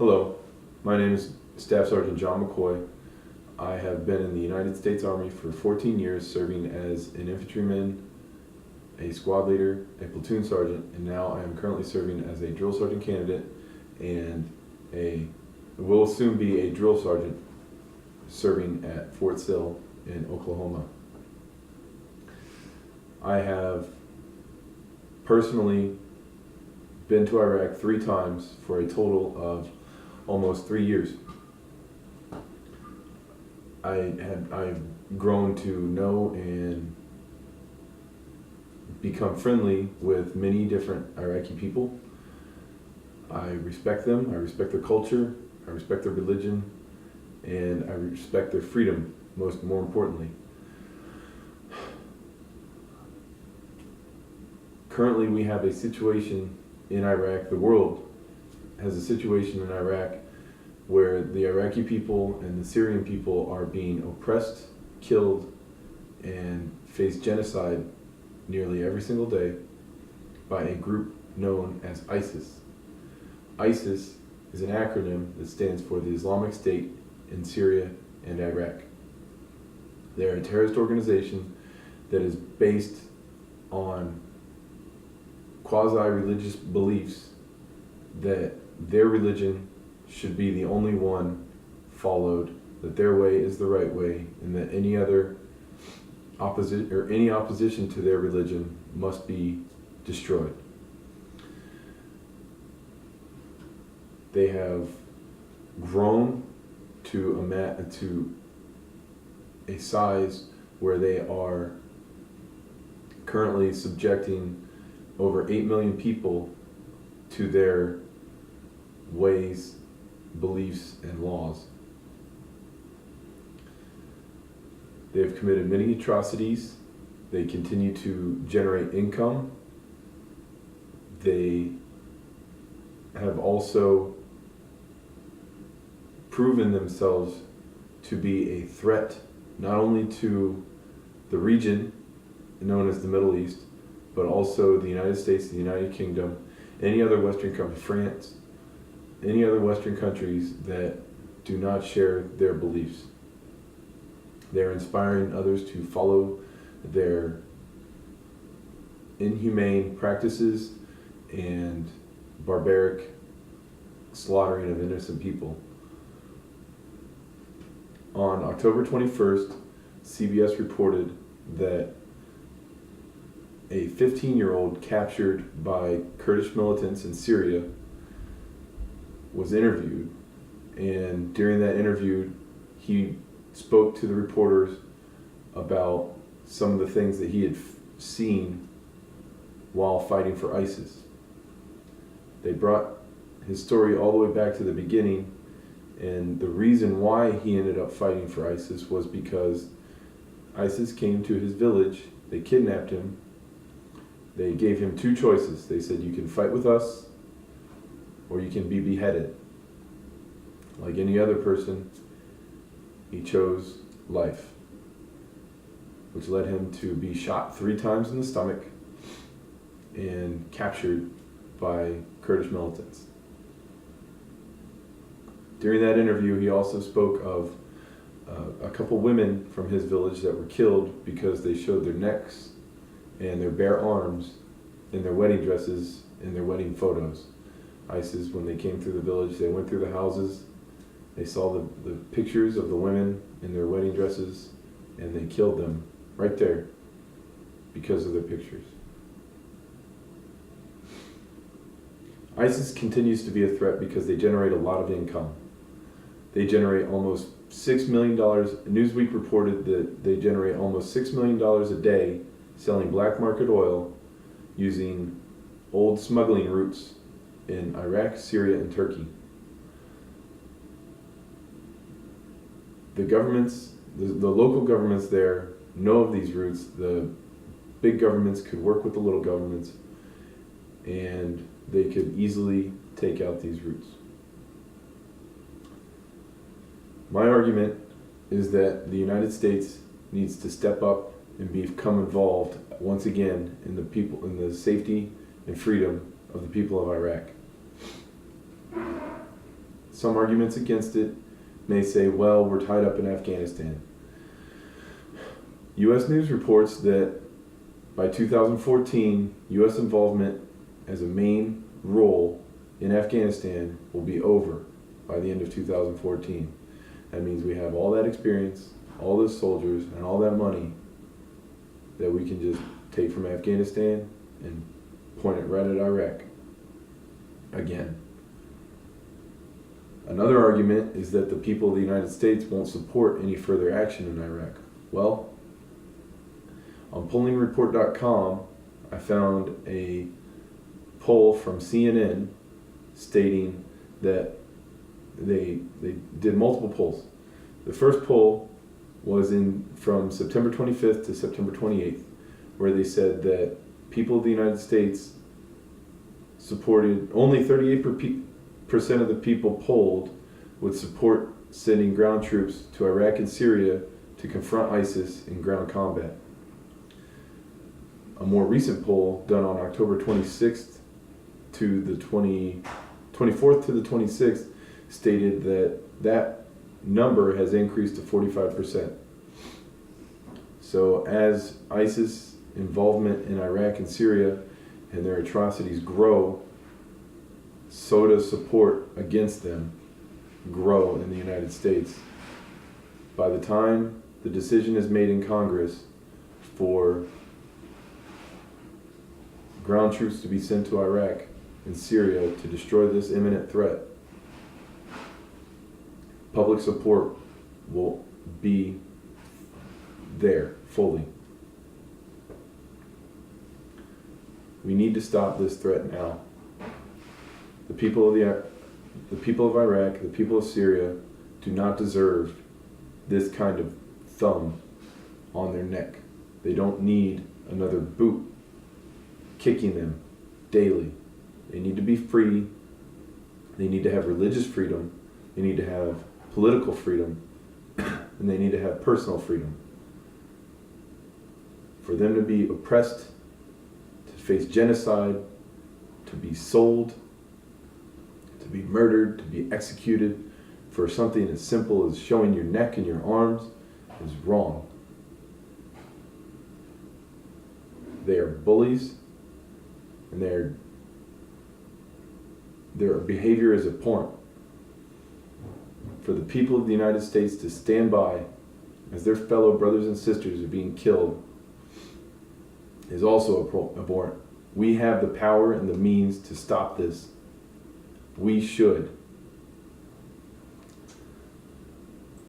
Hello, my name is Staff Sergeant John McCoy. I have been in the United States Army for 14 years, serving as an infantryman, a squad leader, a platoon sergeant, and now I am currently serving as a drill sergeant candidate and will soon be a drill sergeant serving at Fort Sill in Oklahoma. I have personally been to Iraq 3 times for a total of almost 3 years. I've grown to know and become friendly with many different Iraqi people. I respect them, I respect their culture, I respect their religion, and I respect their freedom, more importantly. Currently we have a situation in Iraq, the world has a situation in Iraq where the Iraqi people and the Syrian people are being oppressed, killed, and face genocide nearly every single day by a group known as ISIS. ISIS is an acronym that stands for the Islamic State in Syria and Iraq. They're a terrorist organization that is based on quasi-religious beliefs that their religion should be the only one followed, that their way is the right way, and that any opposition to their religion must be destroyed. They have grown to a size where they are currently subjecting over 8 million people to their ways, beliefs, and laws. They have committed many atrocities. They continue to generate income. They have also proven themselves to be a threat not only to the region known as the Middle East, but also the United States, the United Kingdom, any other Western country, France, any other Western countries that do not share their beliefs. They're inspiring others to follow their inhumane practices and barbaric slaughtering of innocent people. On October 21st, CBS reported that a 15-year-old captured by Kurdish militants in Syria was interviewed, and during that interview he spoke to the reporters about some of the things that he had seen while fighting for ISIS. They brought his story all the way back to the beginning, and the reason why he ended up fighting for ISIS was because ISIS came to his village, they kidnapped him, they gave him 2 choices. They said, you can fight with us or you can be beheaded. Like any other person, he chose life, which led him to be shot 3 times in the stomach and captured by Kurdish militants. During that interview, he also spoke of a couple women from his village that were killed because they showed their necks and their bare arms in their wedding dresses in their wedding photos. ISIS, when they came through the village, they went through the houses, they saw the pictures of the women in their wedding dresses, and they killed them right there because of their pictures. ISIS continues to be a threat because they generate a lot of income. They generate almost $6 million. Newsweek reported that they generate almost $6 million a day selling black market oil using old smuggling routes in Iraq, Syria, and Turkey. The governments, the local governments there know of these routes. The big governments could work with the little governments, and they could easily take out these routes. My argument is that the United States needs to step up and become involved once again in the safety and freedom of the people of Iraq. some arguments against it may say, well, we're tied up in Afghanistan. U.S. News reports that by 2014, U.S. involvement as a main role in Afghanistan will be over by the end of 2014. That means we have all that experience, all those soldiers, and all that money that we can just take from Afghanistan and point it right at Iraq again. Another argument is that the people of the United States won't support any further action in Iraq. Well, on pollingreport.com, I found a poll from CNN stating that they did multiple polls. The first poll was from September 25th to September 28th, where they said that people of the United States supported, only 38% of the people polled would support sending ground troops to Iraq and Syria to confront ISIS in ground combat. A more recent poll done on October 26th to the 24th to the 26th stated that that number has increased to 45%. So as ISIS involvement in Iraq and Syria and their atrocities grow, so does support against them grow in the United States. By the time the decision is made in Congress for ground troops to be sent to Iraq and Syria to destroy this imminent threat, public support will be there fully. We need to stop this threat now. The people of Iraq, the people of Syria do not deserve this kind of thumb on their neck. They don't need another boot kicking them daily. They need to be free. They need to have religious freedom. They need to have political freedom. And they need to have personal freedom. For them to be oppressed, to face genocide, to be sold, to be murdered, to be executed for something as simple as showing your neck and your arms is wrong. They are bullies, and their behavior is abhorrent. For the people of the United States to stand by as their fellow brothers and sisters are being killed is also abhorrent. We have the power and the means to stop this. We should.